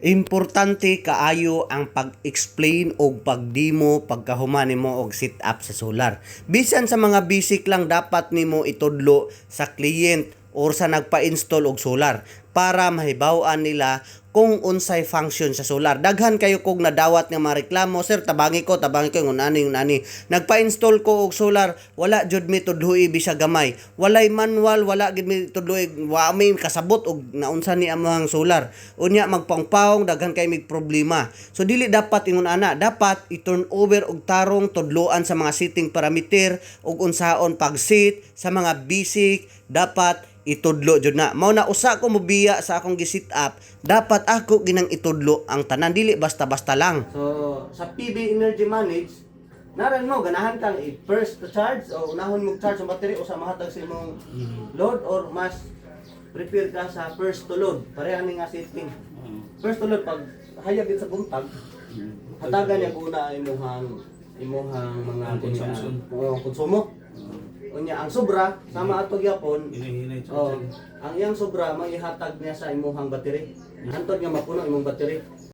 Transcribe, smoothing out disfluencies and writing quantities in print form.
Importante kaayo ang pag-explain o pag-demo pagkahuman nimo og setup sa solar. Bisan sa mga basic lang dapat nimo itudlo sa client or sa nagpa-install og solar para mahibaw-an nila kung unsay function sa solar. Daghan kayo kog nadawat nga mga reklamo, sir, tabangi ko ngun ani. Nagpa-install ko og solar, wala jud mi tudloy bisag gamay. Walay manual, wala gid mi tudloy, wa mi kasabot og naunsa ni among solar. Unya magpangpawong daghan kay mig problema. So dili dapat ingon ana, dapat i-turn over og tarong tudloan sa mga setting parameter ug unsaon pag-set sa mga basic dapat itudlo jud na. Mao na usa ko mobiya sa akong gi-set up, dapat ako ginang itudlo ang tanan, dili basta-basta lang. So sa PV Energy Manage naran mo ganahan kang i-first to charge o unahon mo charge ang battery o sa mahatag sa imong load or mas prepare ka sa first to load. Pareha ni nga setting. First to load pag hayag gid sa buntag, hatagan niya una imong mga konsumo. Unya ang sobra sama ato gyapon. Ang iyang sobra maihatag niya sa imong battery. Hantod nga mapuno imong battery.